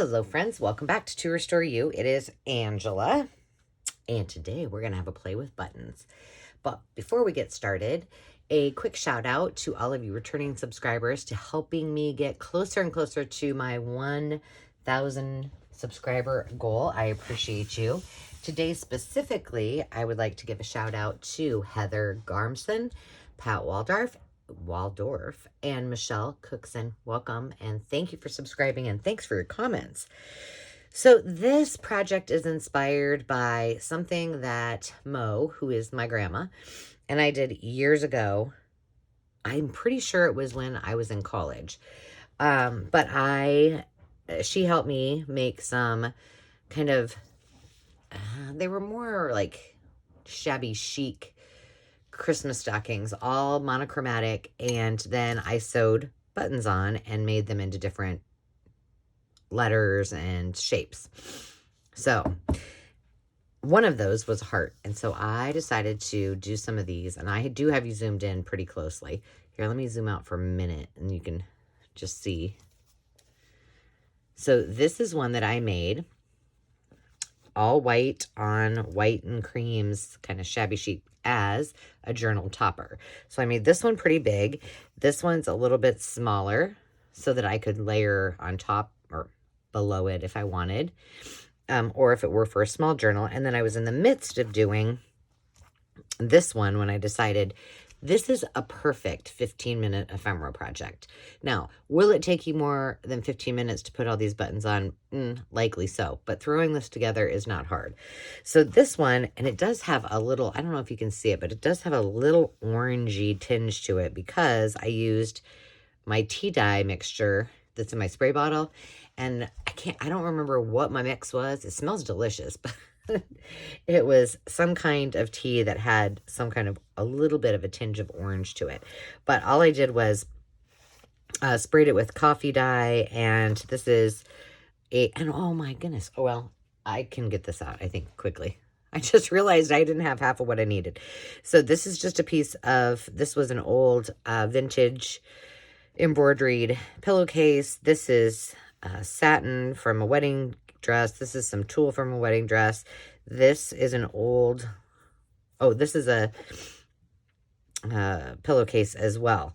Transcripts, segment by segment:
Hello friends, welcome back to To Restore You. It is Angela, and today we're going to have a play with buttons. But before we get started, a quick shout out to all of you returning subscribers to helping me get closer and closer to my 1,000 subscriber goal. I appreciate you. Today specifically, I would like to give a shout out to Heather Garmson, Pat Waldorf, and Michelle Cookson. Welcome and thank you for subscribing and thanks for your comments. So this project is inspired by something that Mo, who is my grandma, and I did years ago. I'm pretty sure it was when I was in college. She helped me make some kind of, they were more like shabby chic Christmas stockings, all monochromatic, and then I sewed buttons on and made them into different letters and shapes. So one of those was a heart, and so I decided to do some of these, and I do have you zoomed in pretty closely. Here, let me zoom out for a minute and you can just see. So this is one that I made, all white on white and creams, kind of shabby chic, as a journal topper. So I made this one pretty big. This one's a little bit smaller so that I could layer on top or below it if I wanted, or if it were for a small journal. And then I was in the midst of doing this one when I decided this is a perfect 15-minute ephemera project. Now, will it take you more than 15 minutes to put all these buttons on? Likely so, but throwing this together is not hard. So this one, and it does have a little, I don't know if you can see it, but it does have a little orangey tinge to it because I used my tea dye mixture that's in my spray bottle, and I don't remember what my mix was. It smells delicious, but it was some kind of tea that had some kind of a little bit of a tinge of orange to it. But all I did was sprayed it with coffee dye, and this is and oh my goodness. Oh, well, I can get this out, I think, quickly. I just realized I didn't have half of what I needed. So this is just a piece of, this was an old vintage embroidered pillowcase. This is satin from a wedding dress. This is some tulle from a wedding dress. This is an old, this is a pillowcase as well.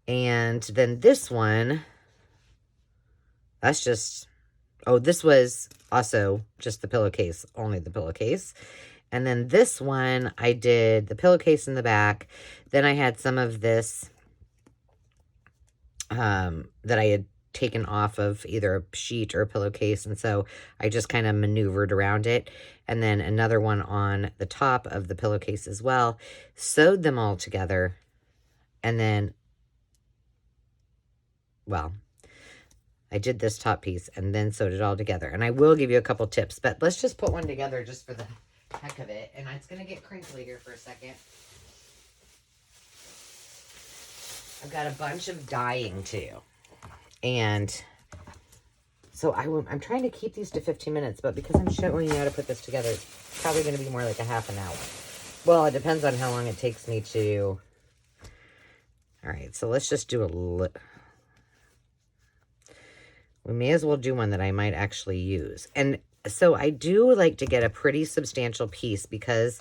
And then this one, that's just, this was also just the pillowcase, only the pillowcase. And then this one, I did the pillowcase in the back. Then I had some of this that I had taken off of either a sheet or a pillowcase, and so I just kind of maneuvered around it. And then another one on the top of the pillowcase as well, sewed them all together, and then, well, I did this top piece and then sewed it all together. And I will give you a couple tips, but let's just put one together just for the heck of it. And it's going to get crinkly here for a second. I've got a bunch of dyeing to do. And so I'm trying to keep these to 15 minutes, but because I'm showing you how to put this together, it's probably going to be more like a half an hour. Well, it depends on how long it takes me to. All right, so let's just do we may as well do one that I might actually use. And so I do like to get a pretty substantial piece, because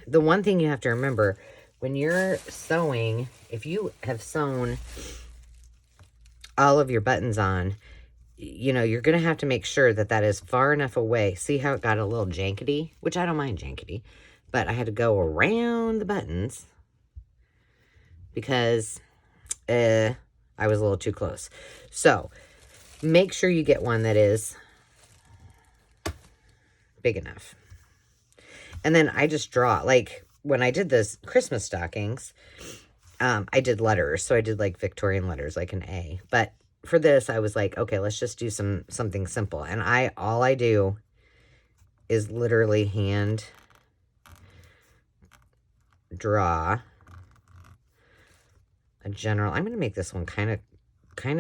the one thing you have to remember when you're sewing, if you have sewn all of your buttons on, you're going to have to make sure that that is far enough away. See how it got a little jankety? Which I don't mind jankety, but I had to go around the buttons because I was a little too close. So make sure you get one that is big enough. And then I just draw, like when I did this Christmas stockings, I did letters. So I did like Victorian letters, like an A. But for this, I was like, okay, let's just do something simple. And all I do is literally hand draw a general. I'm going to make this one kind of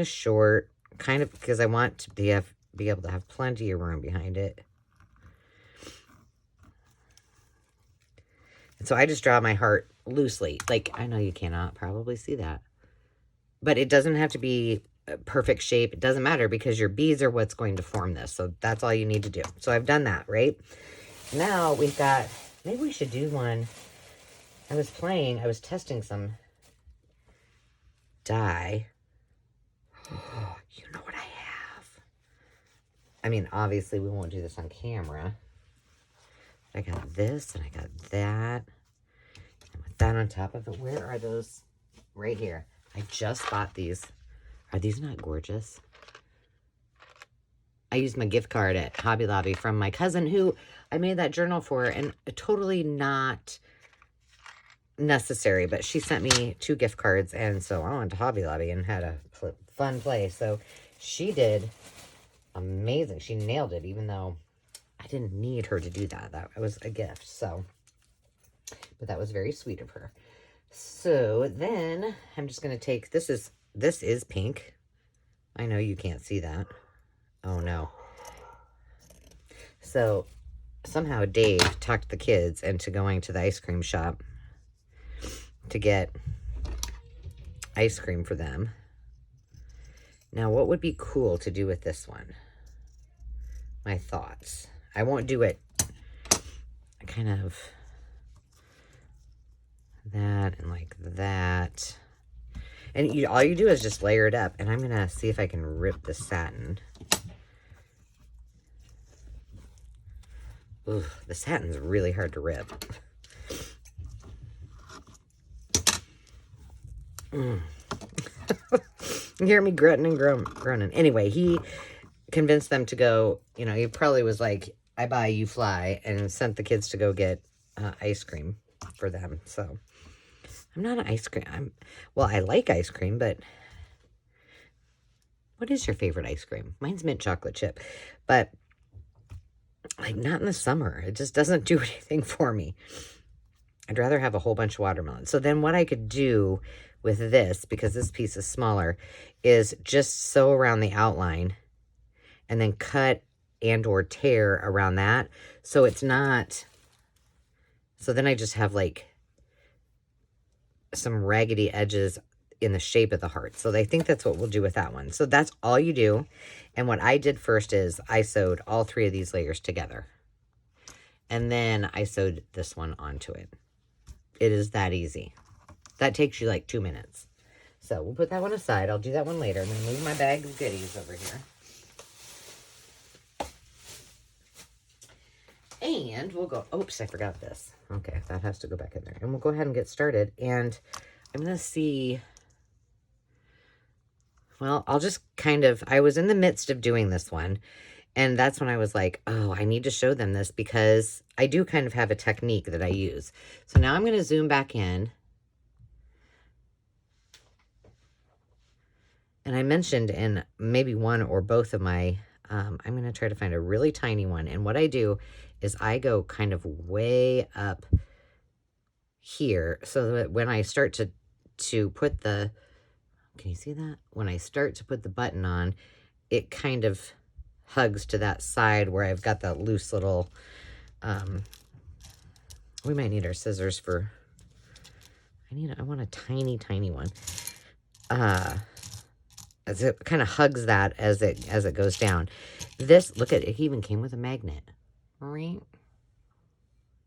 short, because I want to be able to have plenty of room behind it. And so I just draw my heart loosely. Like, I know you cannot probably see that, but it doesn't have to be perfect shape. It doesn't matter because your beads are what's going to form this. So that's all you need to do. So I've done that, right? Now we've got, maybe we should do one. I was testing some dye. Oh, you know what I have? I mean, obviously we won't do this on camera. I got this and I got that. And with that on top of it, where are those? Right here. I just bought these. Are these not gorgeous? I used my gift card at Hobby Lobby from my cousin who I made that journal for, and totally not necessary, but she sent me 2 gift cards, and so I went to Hobby Lobby and had a fun play. So she did amazing. She nailed it, even though I didn't need her to do that. That was a gift. So, but that was very sweet of her. So then I'm just going to take, this is pink. I know you can't see that. Oh no. So somehow Dave talked the kids into going to the ice cream shop to get ice cream for them. Now, what would be cool to do with this one? My thoughts. I won't do it kind of that and like that. And all you do is just layer it up. And I'm going to see if I can rip the satin. Ooh, the satin's really hard to rip. You hear me grunting and groaning. Anyway, he convinced them to go, you know, he probably was like, I buy, you fly, and sent the kids to go get ice cream for them. So I'm not an ice cream. Well, I like ice cream, but what is your favorite ice cream? Mine's mint chocolate chip, but like not in the summer. It just doesn't do anything for me. I'd rather have a whole bunch of watermelon. So then what I could do with this, because this piece is smaller, is just sew around the outline and then cut and or tear around that. So it's not, so then I just have like some raggedy edges in the shape of the heart. So I think that's what we'll do with that one. So that's all you do. And what I did first is I sewed all 3 of these layers together. And then I sewed this one onto it. It is that easy. That takes you like 2 minutes. So we'll put that one aside. I'll do that one later. I'm going to move my bag of goodies over here. And we'll go, oops, I forgot this. Okay, that has to go back in there. And we'll go ahead and get started. And I'm going to see, well, I'll just kind of, I was in the midst of doing this one. And that's when I was like, oh, I need to show them this because I do kind of have a technique that I use. So now I'm going to zoom back in. And I mentioned in maybe one or both of my, I'm going to try to find a really tiny one. And what I do is I go kind of way up here so that when I start to put the, can you see that? When I start to put the button on, it kind of hugs to that side where I've got that loose little, we might need our scissors for, I want a tiny, tiny one. As it kind of hugs that as it goes down. This, look at it, it even came with a magnet. Right?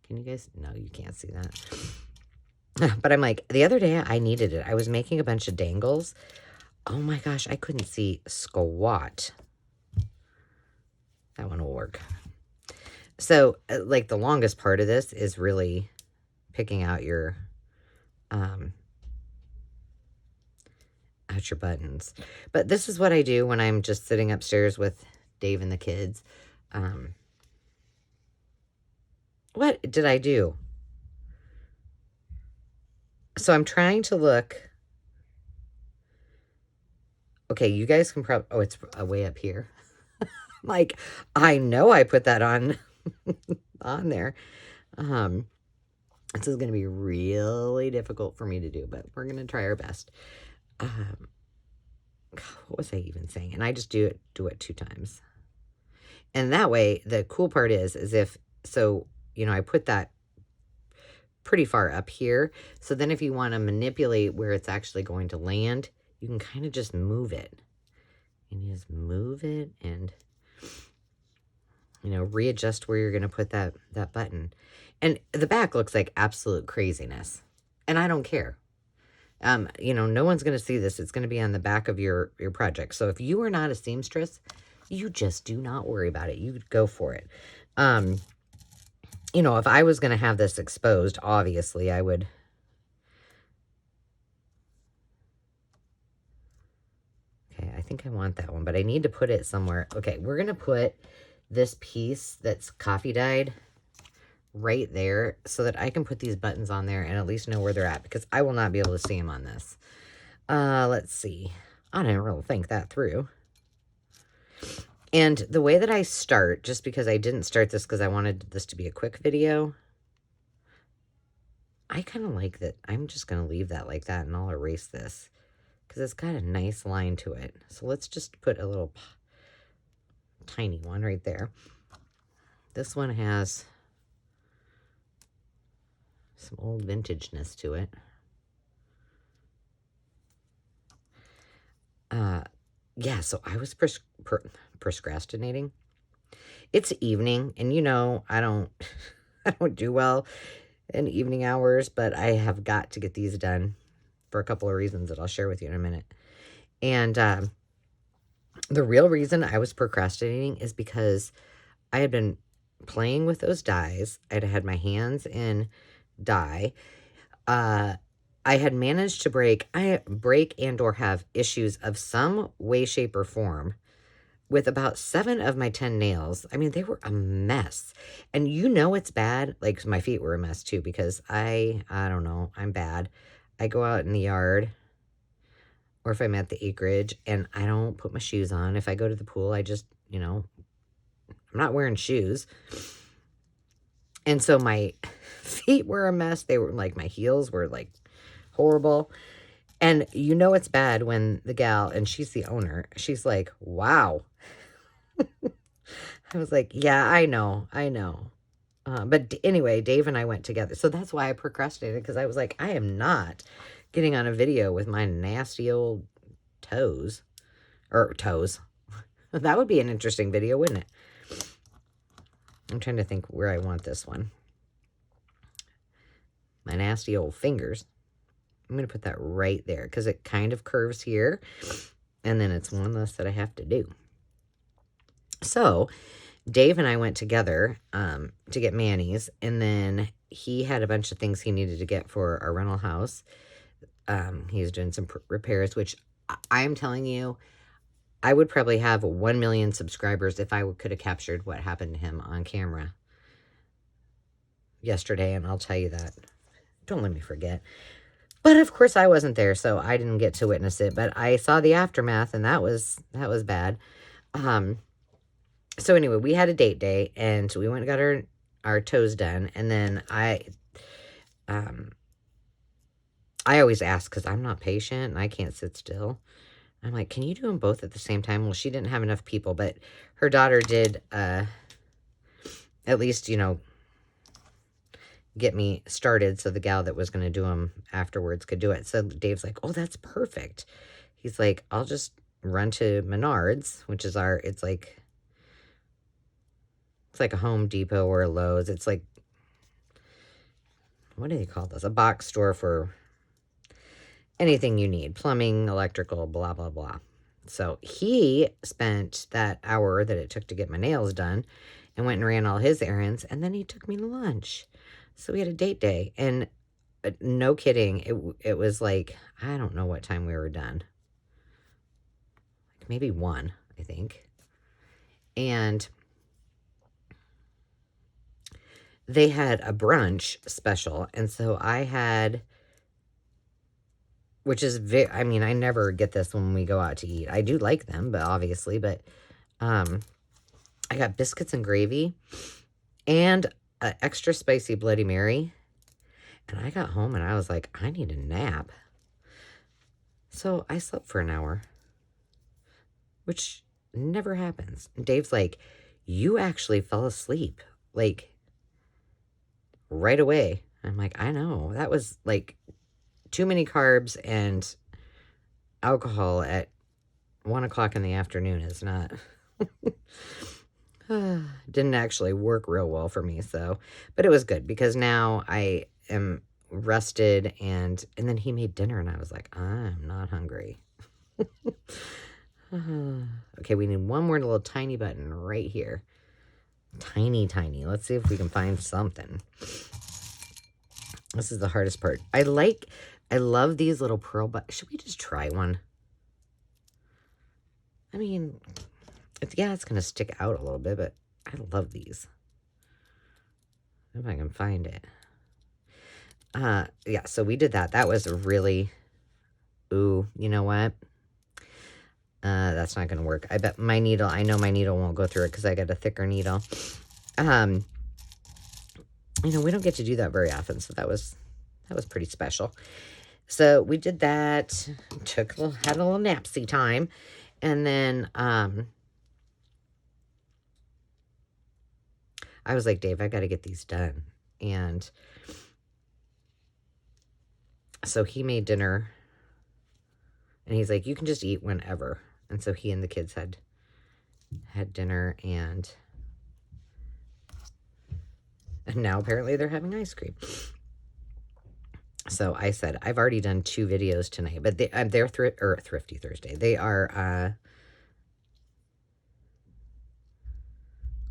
Can you guys, no, you can't see that. But I'm like, the other day I needed it. I was making a bunch of dangles. Oh my gosh, I couldn't see squat. That one will work. So, like, the longest part of this is really picking out your buttons. But this is what I do when I'm just sitting upstairs with Dave and the kids. What did I do? So I'm trying to look. Okay, you guys can probably, oh, it's way up here. Like, I know I put that on there. This is going to be really difficult for me to do, but we're going to try our best. What was I even saying? And I just do it 2 times. And that way, the cool part is if, so, you know, I put that pretty far up here. So then if you want to manipulate where it's actually going to land, you can kind of just move it. And you just move it and, you know, readjust where you're going to put that button. And the back looks like absolute craziness. And I don't care. You know, no one's going to see this. It's going to be on the back of your project. So if you are not a seamstress, you just do not worry about it. You go for it. You know, if I was going to have this exposed, obviously I would. Okay, I think I want that one, but I need to put it somewhere. Okay, we're going to put this piece that's coffee dyed right there so that I can put these buttons on there and at least know where they're at, because I will not be able to see them on this. Let's see. I didn't really think that through. And the way that I start, just because I didn't start this because I wanted this to be a quick video, I kind of like that. I'm just going to leave that like that, and I'll erase this because it's got a nice line to it. So let's just put a little tiny one right there. This one has some old vintageness to it. Yeah, so I was procrastinating. It's evening, and you know, I don't I don't do well in evening hours, but I have got to get these done for a couple of reasons that I'll share with you in a minute. And the real reason I was procrastinating is because I had been playing with those dies. I'd had my hands in dye. I had managed to break and or have issues of some way, shape, or form with about 7 of my 10 nails. I mean, they were a mess. And you know it's bad. Like, my feet were a mess too, because I don't know, I'm bad. I go out in the yard, or if I'm at the acreage, and I don't put my shoes on. If I go to the pool, I just, you know, I'm not wearing shoes. And so my feet were a mess. They were like, my heels were like horrible. And you know it's bad when the gal, and she's the owner, she's like, wow. I was like, yeah, I know. But anyway, Dave and I went together. So that's why I procrastinated, because I was like, I am not getting on a video with my nasty old toes. Or toes. That would be an interesting video, wouldn't it? I'm trying to think where I want this one. My nasty old fingers. I'm going to put that right there because it kind of curves here. And then it's one less that I have to do. So Dave and I went together to get Manny's. And then he had a bunch of things he needed to get for our rental house. He's doing some repairs, which I'm telling you, I would probably have 1 million subscribers if I could have captured what happened to him on camera yesterday. And I'll tell you that. Don't let me forget. But of course I wasn't there, so I didn't get to witness it. But I saw the aftermath, and that was bad. So anyway, we had a date day, and we went and got our toes done. And then I always ask, because I'm not patient and I can't sit still. I'm like, can you do them both at the same time? Well, she didn't have enough people, but her daughter did at least, you know, get me started so the gal that was going to do them afterwards could do it. So Dave's like, oh, that's perfect. He's like, I'll just run to Menards, which is it's like a Home Depot or a Lowe's. It's like, what do they call this? A box store for anything you need. Plumbing, electrical, blah, blah, blah. So he spent that hour that it took to get my nails done and went and ran all his errands. And then he took me to lunch. So we had a date day, and no kidding, it was like, I don't know what time we were done. Like maybe 1, I think. And they had a brunch special, and so I had, which is I mean, I never get this when we go out to eat. I do like them, but obviously, but I got biscuits and gravy and an extra spicy Bloody Mary. And I got home and I was like, I need a nap. So I slept for an hour, which never happens. And Dave's like, you actually fell asleep, like, right away. I'm like, I know. That was like too many carbs and alcohol at 1 o'clock in the afternoon is not... didn't actually work real well for me, so... But it was good, because now I am rested, and then he made dinner, and I was like, I'm not hungry. Okay, we need one more little tiny button right here. Tiny, tiny. Let's see if we can find something. This is the hardest part. I love these little pearl buttons. Should we just try one? I mean, it's going to stick out a little bit, but I love these. If I can find it. Yeah, so we did that. That was really... Ooh, you know what? That's not going to work. I bet my needle, I know my needle won't go through it because I got a thicker needle. You know, we don't get to do that very often, so that was pretty special. So we did that, had a little napsy time, and then I was like, Dave, I got to get these done. And so he made dinner, and he's like, you can just eat whenever. And so he and the kids had dinner, and now apparently they're having ice cream. So I said, I've already done 2 videos tonight, but they're Thrifty Thursday. They are,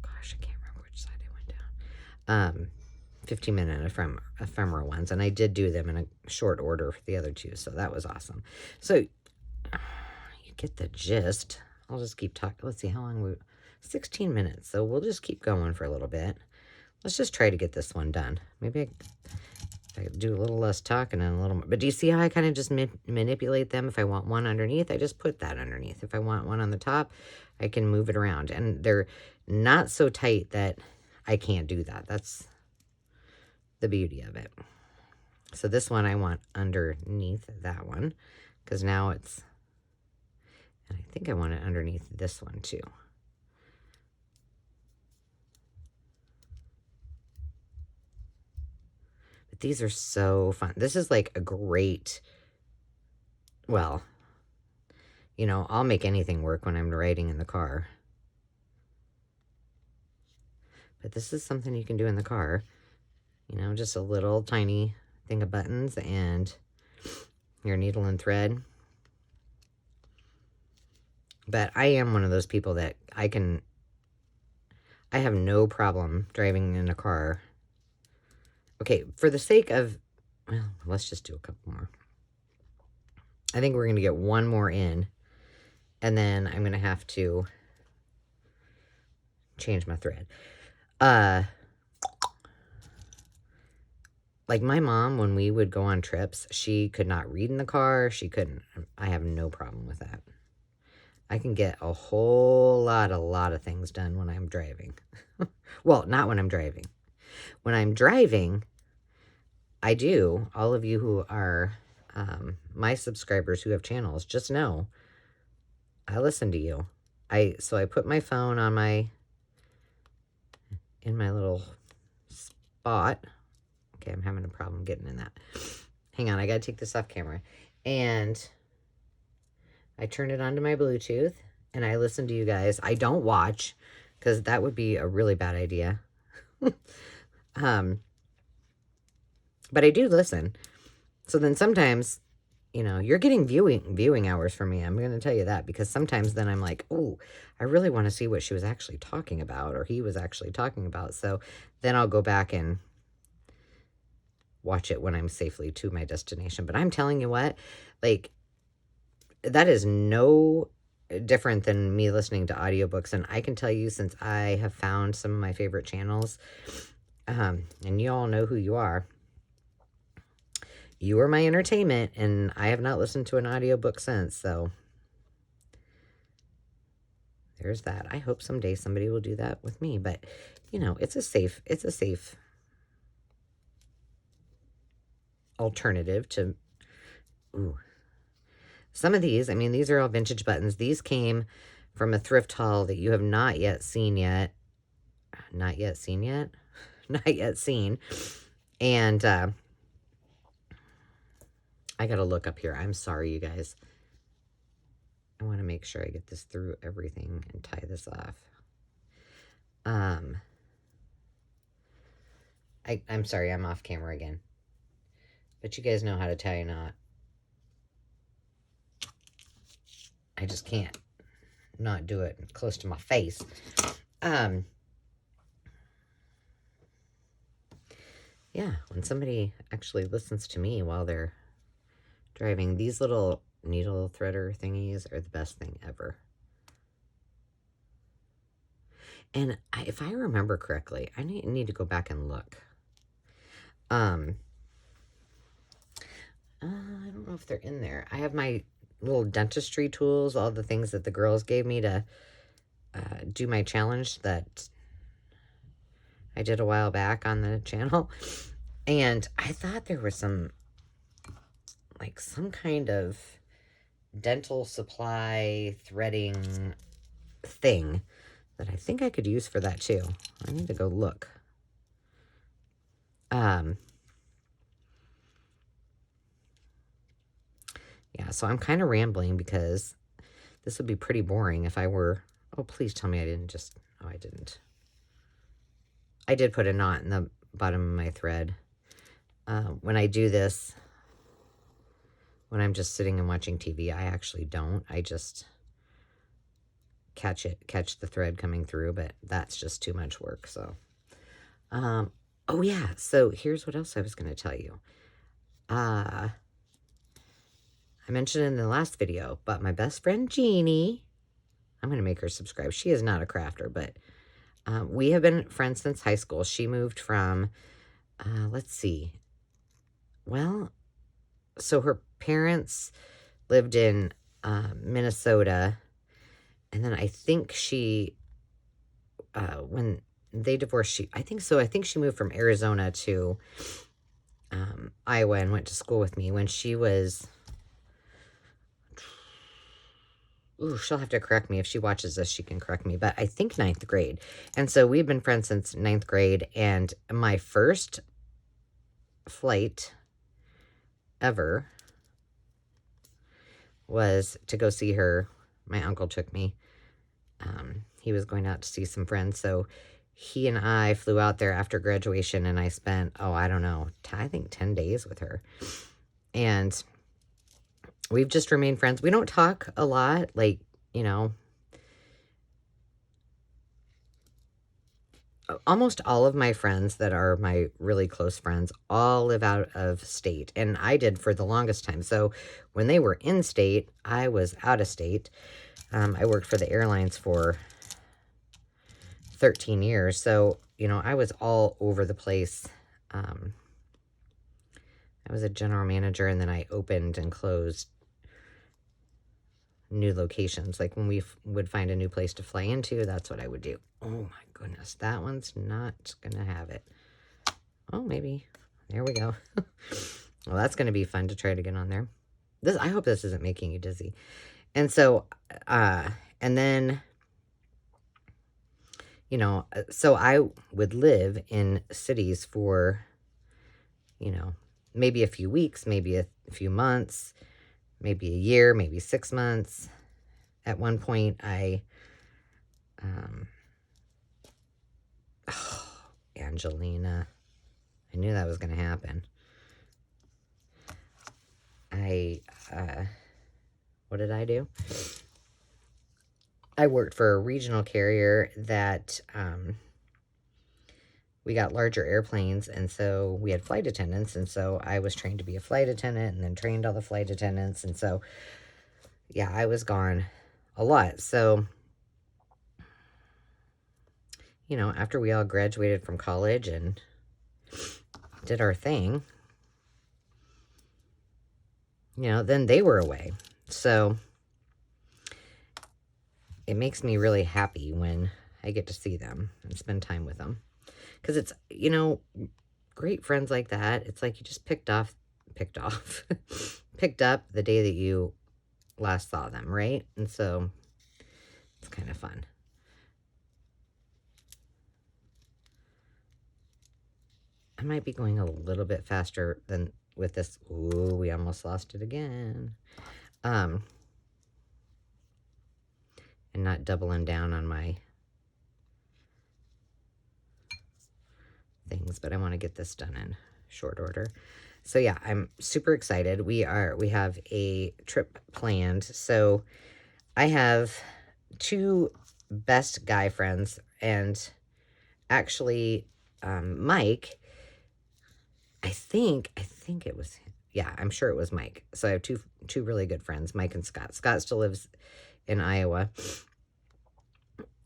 gosh, I can't remember which side I went down. 15-minute ephemeral ones, and I did do them in a short order for the other 2, so that was awesome. So you get the gist. I'll just keep talking. Let's see how long 16 minutes, so we'll just keep going for a little bit. Let's just try to get this one done. Maybe I do a little less talking and a little more. But do you see how I kind of just manipulate them? If I want one underneath, I just put that underneath. If I want one on the top, I can move it around. And they're not so tight that I can't do that. That's the beauty of it. So this one I want underneath that one, because now it's... And I think I want it underneath this one too. These are so fun. This is like a great, well, you know, I'll make anything work when I'm riding in the car. But this is something you can do in the car. You know, just a little tiny thing of buttons and your needle and thread. But I am one of those people that I have no problem driving in a car. Okay, for the sake of, well, let's just do a couple more. I think we're going to get one more in, and then I'm going to have to change my thread. Like my mom, when we would go on trips, she could not read in the car. She couldn't. I have no problem with that. I can get a whole lot of things done when I'm driving. Well, not when I'm driving. When I'm driving, I do. All of you who are my subscribers who have channels, just know I listen to you. So I put my phone on in my little spot. Okay, I'm having a problem getting in that. Hang on, I gotta take this off camera. And I turn it onto my Bluetooth, and I listen to you guys. I don't watch, because that would be a really bad idea. But I do listen. So then sometimes, you know, you're getting viewing hours from me. I'm going to tell you that, because sometimes then I'm like, oh, I really want to see what she was actually talking about, or he was actually talking about. So then I'll go back and watch it when I'm safely to my destination. But I'm telling you what, like, that is no different than me listening to audiobooks. And I can tell you, since I have found some of my favorite channels, and you all know who you are. You are my entertainment, and I have not listened to an audiobook since, so there's that. I hope someday somebody will do that with me, but, you know, it's a safe alternative to, ooh. Some of these, I mean, these are all vintage buttons. These came from a thrift haul that you have not yet seen yet. Not yet seen yet? Not yet seen. And, I gotta look up here. I'm sorry, you guys. I want to make sure I get this through everything and tie this off. I'm sorry, I'm off camera again. But you guys know how to tie a knot. I just can't not do it close to my face. Yeah, when somebody actually listens to me while they're driving, these little needle threader thingies are the best thing ever. And if I remember correctly, I need to go back and look. I don't know if they're in there. I have my little dentistry tools, all the things that the girls gave me to do my challenge that I did a while back on the channel. And I thought there was some kind of dental supply threading thing that I think I could use for that too. I need to go look. Yeah, so I'm kind of rambling because this would be pretty boring if I were... Oh, please tell me I didn't just... Oh, I didn't. I did put a knot in the bottom of my thread. When I do this, when I'm just sitting and watching TV, I actually don't. I just catch the thread coming through, but that's just too much work, so. Oh, yeah, so here's what else I was going to tell you. I mentioned in the last video, but my best friend Jeannie, I'm going to make her subscribe. She is not a crafter, but we have been friends since high school. She moved from, let's see, well, so her parents lived in Minnesota, and then I think she, when they divorced, I think she moved from Arizona to Iowa and went to school with me when she was... Ooh, she'll have to correct me. If she watches this, she can correct me. But I think 9th grade. And so we've been friends since 9th grade. And my first flight ever was to go see her. My uncle took me. He was going out to see some friends. So he and I flew out there after graduation. And I spent, I don't know, I think 10 days with her. And we've just remained friends. We don't talk a lot, almost all of my friends that are my really close friends all live out of state, and I did for the longest time. So when they were in state, I was out of state. I worked for the airlines for 13 years, so, I was all over the place. I was a general manager, and then I opened and closed new locations. Like when we would find a new place to fly into, that's what I would do. Oh my goodness, that one's not gonna have it. Oh, maybe. There we go. Well, that's gonna be fun to try to get on there. I hope this isn't making you dizzy. And so, and then, so I would live in cities for, maybe a few weeks, maybe a few months, maybe a year, maybe 6 months. At one point, Angelina, I knew that was going to happen. What did I do? I worked for a regional carrier that, we got larger airplanes, and so we had flight attendants, and so I was trained to be a flight attendant and then trained all the flight attendants, and so, yeah, I was gone a lot. So, after we all graduated from college and did our thing, then they were away. So, it makes me really happy when I get to see them and spend time with them. Because it's, great friends like that. It's like you just picked up the day that you last saw them, right? And so it's kind of fun. I might be going a little bit faster than with this. Ooh, we almost lost it again. and not doubling down on my things, but I want to get this done in short order. So yeah, I'm super excited. We have a trip planned. So I have two best guy friends, and actually Mike, I think it was him. Yeah, I'm sure it was Mike. So I have two really good friends, Mike and Scott. Scott still lives in Iowa.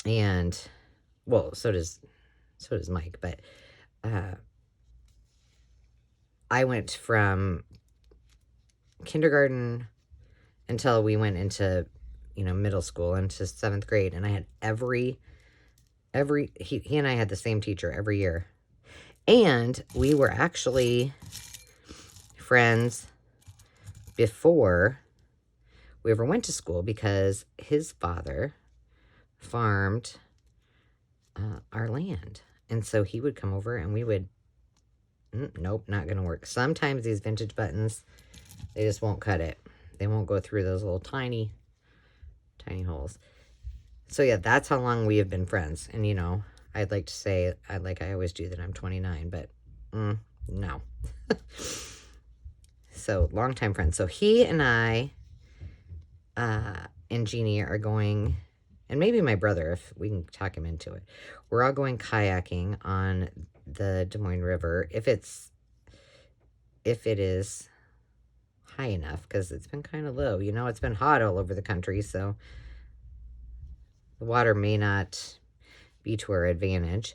And well, so does Mike, but I went from kindergarten until we went into, middle school, into 7th grade, and I had he and I had the same teacher every year. And we were actually friends before we ever went to school, because his father farmed our land. And so he would come over and we would, nope, not going to work. Sometimes these vintage buttons, they just won't cut it. They won't go through those little tiny holes. So yeah, that's how long we have been friends. And I'd like to say, like I always do, that I'm 29, but no. So longtime friends. So he and I and Jeannie are going, and maybe my brother, if we can talk him into it. We're all going kayaking on the Des Moines River, if it is high enough, because it's been kind of low. It's been hot all over the country, so the water may not be to our advantage.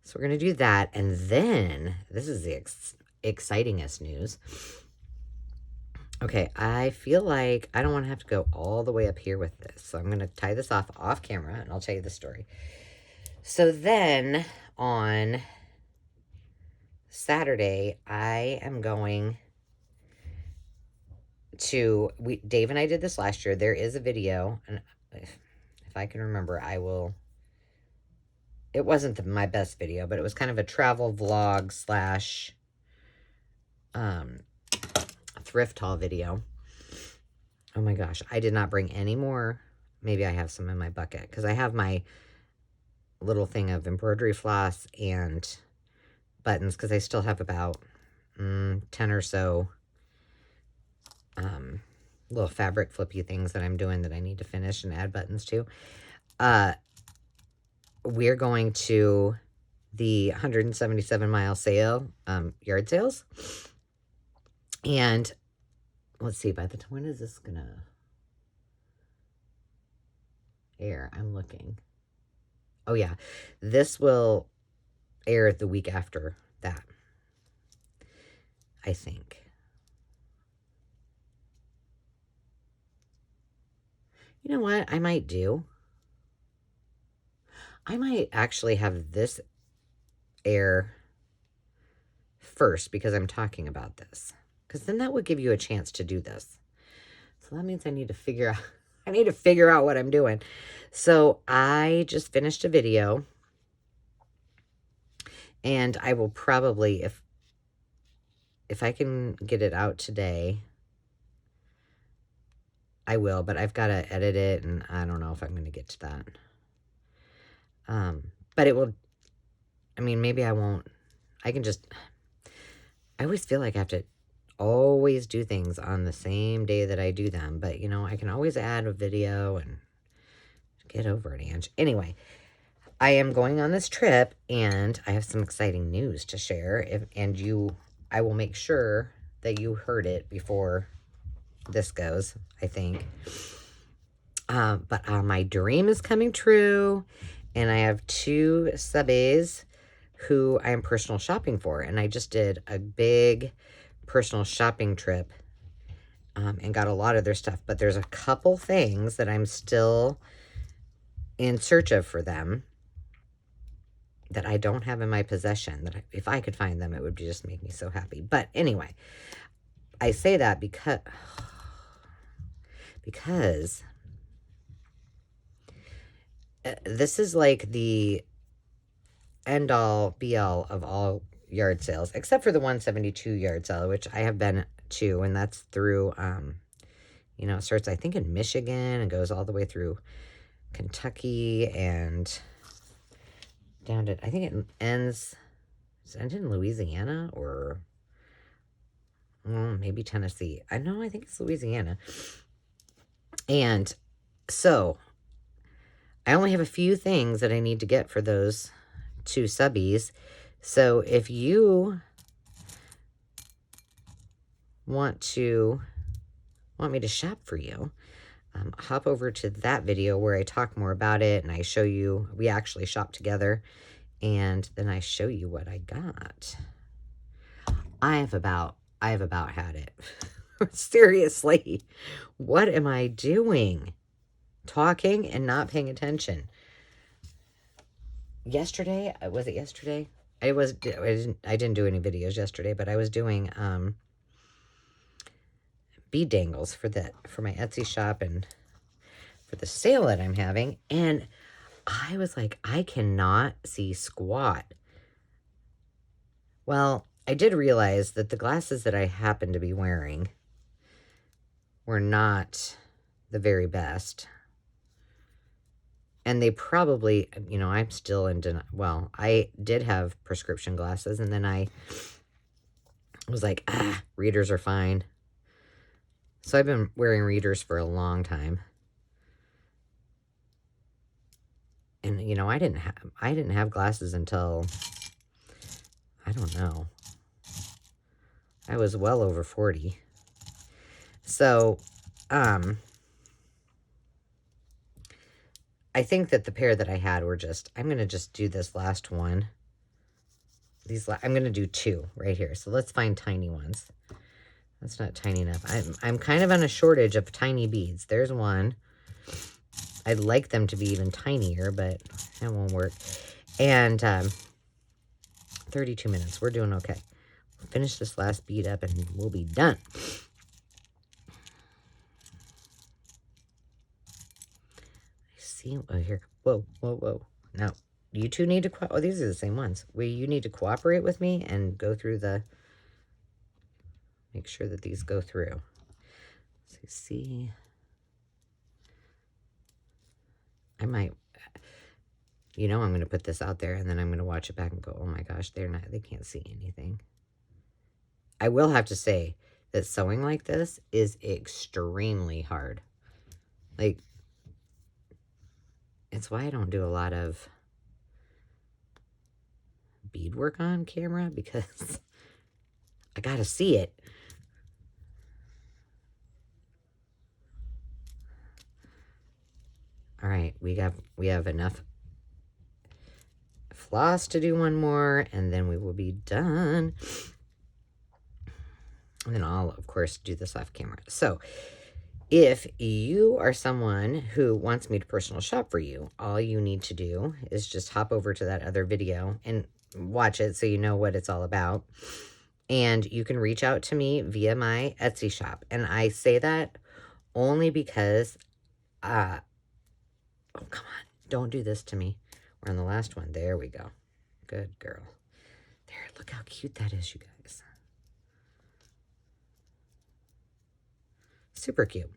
So we're going to do that. And then, this is the excitingest news. Okay, I feel like I don't want to have to go all the way up here with this. So I'm going to tie this off camera, and I'll tell you the story. So then, on Saturday, I am going to, Dave and I did this last year. There is a video, and if I can remember, I will. It wasn't my best video, but it was kind of a travel vlog / thrift haul video. Oh my gosh, I did not bring any more. Maybe I have some in my bucket, because I have my little thing of embroidery floss and buttons, because I still have about 10 or so little fabric flippy things that I'm doing that I need to finish and add buttons to. We're going to the 177-mile sale, yard sales. And let's see, by the time, when is this gonna air? I'm looking. Oh yeah, this will air the week after that, I think. You know what I might do? I might actually have this air first, because I'm talking about this. Because then that would give you a chance to do this. So that means I need to figure out what I'm doing. So I just finished a video, and I will probably, if I can get it out today, I will, but I've got to edit it, and I don't know if I'm going to get to that. But it will, maybe I won't. I always feel like I have to always do things on the same day that I do them. But, I can always add a video and get over it, Ange. Anyway, I am going on this trip, and I have some exciting news to share. I will make sure that you heard it before this goes, I think. But my dream is coming true, and I have 2 subbies who I am personal shopping for. And I just did a big personal shopping trip and got a lot of their stuff. But there's a couple things that I'm still in search of for them that I don't have in my possession, that if I could find them, it would just make me so happy. But anyway, I say that because this is like the end all be all of all yard sales, except for the 172 yard sale, which I have been to, and that's through, it starts, I think, in Michigan and goes all the way through Kentucky and down to, I think it ends in Louisiana or maybe Tennessee. I think it's Louisiana. And so I only have a few things that I need to get for those 2 subbies. So if you want me to shop for you, hop over to that video where I talk more about it and I show you, we actually shop together, and then I show you what I got. I have about had it. Seriously, what am I doing? Talking and not paying attention. Yesterday, was it yesterday? I didn't do any videos yesterday, but I was doing bead dangles for my Etsy shop and for the sale that I'm having, and I was like, I cannot see squat. Well, I did realize that the glasses that I happened to be wearing were not the very best. And they probably, I'm still in denial. Well, I did have prescription glasses, and then I was like, readers are fine. So I've been wearing readers for a long time. And, I didn't have glasses until, I don't know, I was well over 40. So, I think that the pair that I had were I'm going to just do this last one. I'm going to do 2 right here. So let's find tiny ones. That's not tiny enough. I'm kind of on a shortage of tiny beads. There's one. I'd like them to be even tinier, but that won't work. And 32 minutes. We're doing okay. We'll finish this last bead up and we'll be done. Oh, here. Whoa. Now, you two need to, these are the same ones. You need to cooperate with me and go through make sure that these go through. So see, I might, I'm going to put this out there and then I'm going to watch it back and go, oh my gosh, they can't see anything. I will have to say that sewing like this is extremely hard. Like, it's why I don't do a lot of beadwork on camera, because I gotta see it. All right, we have enough floss to do one more, and then we will be done. And then I'll, of course, do this off camera. So if you are someone who wants me to personal shop for you, all you need to do is just hop over to that other video and watch it so you know what it's all about. And you can reach out to me via my Etsy shop. And I say that only because, oh, come on, don't do this to me. We're on the last one. There we go. Good girl. There, look how cute that is, you guys. Super cute.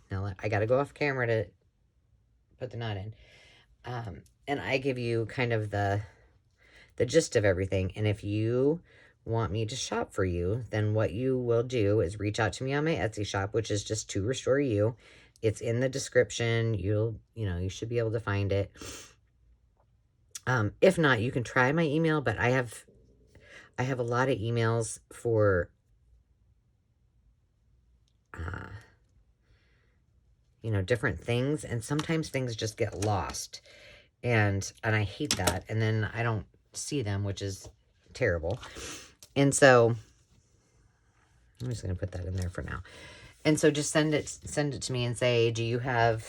Now, I got to go off camera to put the knot in. And I give you kind of the gist of everything. And if you want me to shop for you, then what you will do is reach out to me on my Etsy shop, which is just To Restore You. It's in the description. You should be able to find it. If not, you can try my email, but I have a lot of emails for different things, and sometimes things just get lost, and I hate that, and then I don't see them, which is terrible. And so I'm just going to put that in there for now. And so just send it to me and say, do you have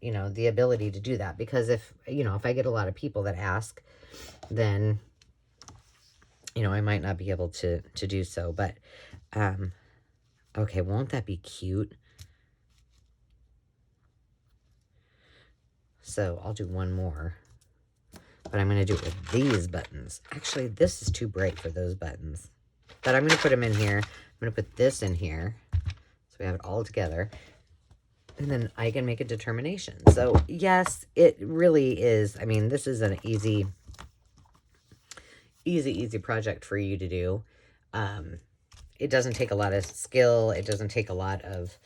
the ability to do that? Because if I get a lot of people that ask, then I might not be able to do so. But okay, won't that be cute? So I'll do one more, but I'm going to do it with these buttons. Actually, this is too bright for those buttons, but I'm going to put them in here. I'm going to put this in here so we have it all together. And then I can make a determination. So yes, it really is. I mean, this is an easy project for you to do. It doesn't take a lot of skill. It doesn't take a lot of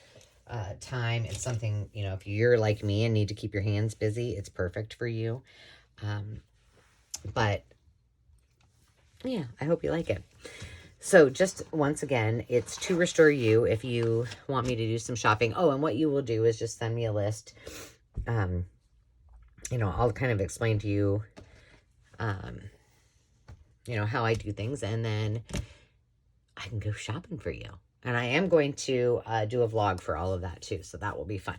time. It's something, you know, if you're like me and need to keep your hands busy, it's perfect for you. But yeah, I hope you like it. So just once again, it's to restore you if you want me to do some shopping. Oh, and what you will do is just send me a list. You know, I'll kind of explain to you, you know, how I do things, and then I can go shopping for you. And I am going to do a vlog for all of that too, so that will be fun.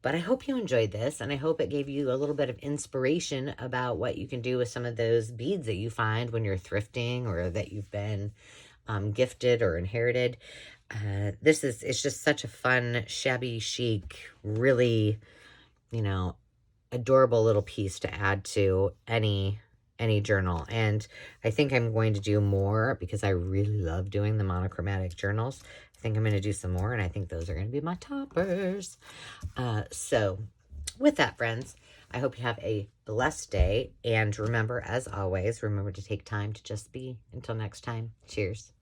But I hope you enjoyed this, and I hope it gave you a little bit of inspiration about what you can do with some of those beads that you find when you're thrifting, or that you've been gifted or inherited. It's just such a fun, shabby chic, really, you know, adorable little piece to add to any journal. And I think I'm going to do more because I really love doing the monochromatic journals. I think I'm going to do some more, and I think those are going to be my toppers. So with that, friends, I hope you have a blessed day. And remember, as always, remember to take time to just be. Until next time, cheers.